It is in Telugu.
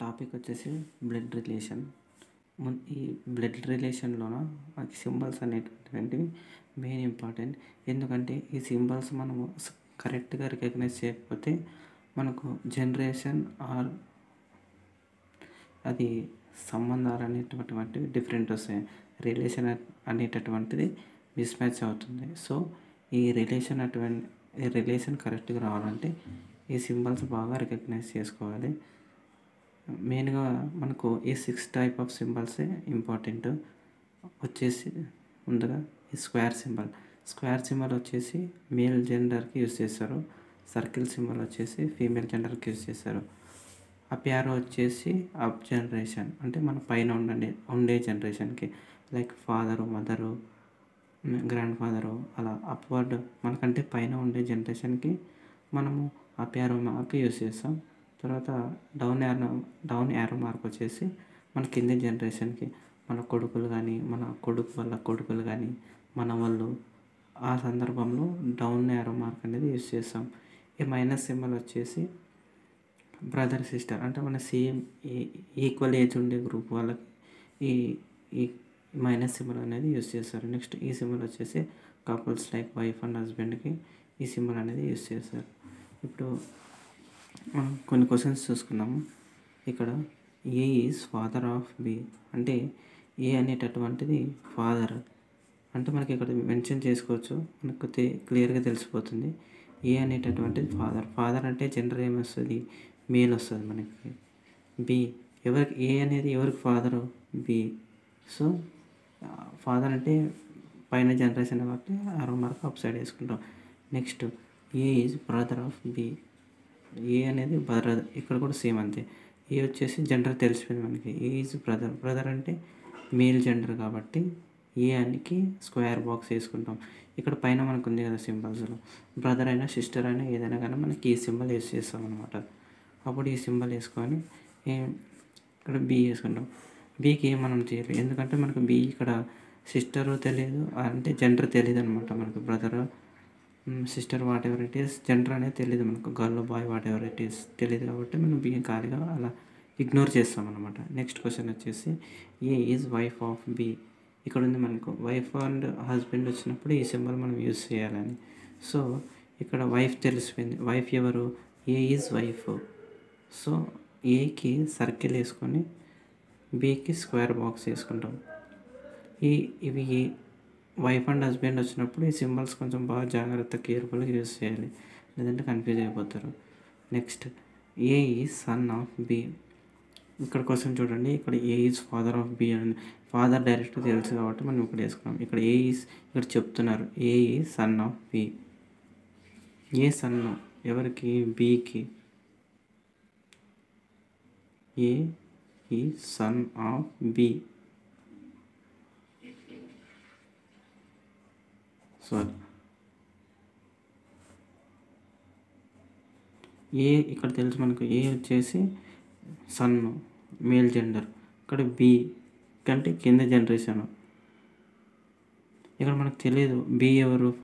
టాపిక్ వచ్చేసి బ్లడ్ రిలేషన్. ఈ బ్లడ్ రిలేషన్లోన మనకి సింబల్స్ అనేటువంటివి మెయిన్ ఇంపార్టెంట్. ఎందుకంటే ఈ సింబల్స్ మనము కరెక్ట్గా రికగ్నైజ్ చేయకపోతే మనకు జనరేషన్ ఆర్ అది సంబంధాలు అనేటటువంటివి డిఫరెంట్ వస్తాయి. రిలేషన్ అనేటటువంటిది మిస్ మ్యాచ్ అవుతుంది. సో ఈ రిలేషన్ కరెక్ట్గా రావాలంటే ఈ సింబల్స్ బాగా రికగ్నైజ్ చేసుకోవాలి. మెయిన్గా మనకు ఈ 6 టైప్ ఆఫ్ సింబల్సే ఇంపార్టెంట్. వచ్చేసి ముందుగా ఈ స్క్వేర్ సింబల్ వచ్చేసి మేల్ జెండర్కి యూజ్ చేస్తారు. సర్కిల్ సింబల్ వచ్చేసి ఫీమేల్ జెండర్కి యూజ్ చేస్తారు. అప్ యారో వచ్చేసి అప్ జనరేషన్ అంటే మన పైన ఉండే జనరేషన్కి, like father, mother, grand father, అలా అప్వర్డ్ మనకంటే పైన ఉండే జనరేషన్కి మనము అప్ యారో మార్క్ యూజ్ చేస్తాం. తర్వాత డౌన్ యారో మార్క్ వచ్చేసి మన కింద జనరేషన్కి, మన కొడుకులు కానీ, మన కొడుకు వాళ్ళ కొడుకులు కానీ, మన వాళ్ళు, ఆ సందర్భంలో డౌన్ యారో మార్క్ అనేది యూజ్ చేస్తాం. ఈ మైనస్ సింబల్ వచ్చేసి బ్రదర్ సిస్టర్ అంటే మన సేమ్ ఈక్వల్ ఏజ్ ఉండే గ్రూప్ వాళ్ళకి ఈ మైనస్ సింబల్ అనేది యూజ్ చేస్తారు. నెక్స్ట్ ఈ సింబల్ వచ్చేసి కపుల్స్ లైక్ వైఫ్ అండ్ హస్బెండ్కి ఈ సింబల్ అనేది యూజ్ చేస్తారు. ఇప్పుడు మనం కొన్ని క్వశ్చన్స్ చూసుకున్నాము. ఇక్కడ A is father of B అంటే ఏ అనేటటువంటిది ఫాదర్ అంటే మనకి ఇక్కడ మెన్షన్ చేసుకోవచ్చు, మనకు క్లియర్గా తెలిసిపోతుంది. ఏ అనేటటువంటిది ఫాదర్ అంటే జెండర్ ఏమొస్తుంది, మేల్ వస్తుంది మనకి. బి ఏ అనేది ఎవరికి ఫాదరు, బి. సో ఫాదర్ అంటే పైన జనరేషన్ కాబట్టి ఆరో మార్క్ అప్ సైడ్ వేసుకుంటాం. Next A is brother of B, A అనేది బ్రదర్, ఇక్కడ కూడా సేమ్ అంతే. ఏ వచ్చేసి జెండర్ తెలిసిపోయింది మనకి. ఏ ఈజ్ బ్రదర్ అంటే మేల్ జెండర్ కాబట్టి ఏ అనికి స్క్వేర్ బాక్స్ వేసుకుంటాం. ఇక్కడ పైన మనకు ఉంది కదా సింబల్స్లో, బ్రదర్ అయినా సిస్టర్ అయినా ఏదైనా కానీ మనకి ఈ సింబల్ యూజ్ చేస్తాం అనమాట. అప్పుడు ఈ సింబల్ వేసుకొని ఇక్కడ బి వేసుకుంటాం. బీకి ఏం మనం చేయలేదు, ఎందుకంటే మనకు బి ఇక్కడ సిస్టర్ తెలియదు, అంటే జెండర్ తెలియదు అనమాట. మనకు brother, sister, whatever it is, gender అనేది తెలియదు మనకు, girl boy whatever it is తెలియదు కాబట్టి మనం బి ఖాళీగా అలా ఇగ్నోర్ చేస్తాం అనమాట. నెక్స్ట్ క్వశ్చన్ వచ్చేసి ఏ ఈజ్ వైఫ్ ఆఫ్ బి. ఇక్కడ ఉంది మనకు వైఫ్ అండ్ హస్బెండ్ వచ్చినప్పుడు ఈ సింబల్ మనం యూజ్ చేయాలని. సో ఇక్కడ వైఫ్ తెలిసిపోయింది. వైఫ్ ఎవరు, ఏ ఈజ్ వైఫ్. సో ఏకి సర్కిల్ వేసుకొని బికి స్క్వేర్ బాక్స్ వేసుకుంటాం. ఇవి వైఫ్ అండ్ హస్బెండ్ వచ్చినప్పుడు ఈ సింబల్స్ కొంచెం బాగా జాగ్రత్త కేర్ఫుల్గా యూజ్ చేయాలి, లేదంటే కన్ఫ్యూజ్ అయిపోతారు. Next A is son of B. ఇక్కడ క్వశ్చన్ చూడండి, ఇక్కడ A is father of B అని, ఫాదర్ డైరెక్ట్గా తెలుసు కాబట్టి మనం ఇక్కడ వేసుకున్నాం. ఇక్కడ ఇక్కడ చెప్తున్నారు A is son of B. A son ఎవరికి, బికి. A is son of B. Sorry, A ఇక్కడ తెలుసు మనకు, ఏ వచ్చేసి సన్ మేల్ జెండర్, ఇక్కడ బి కంటే కింద జనరేషన్. ఇక్కడ మనకు తెలియదు బి ఎవరు,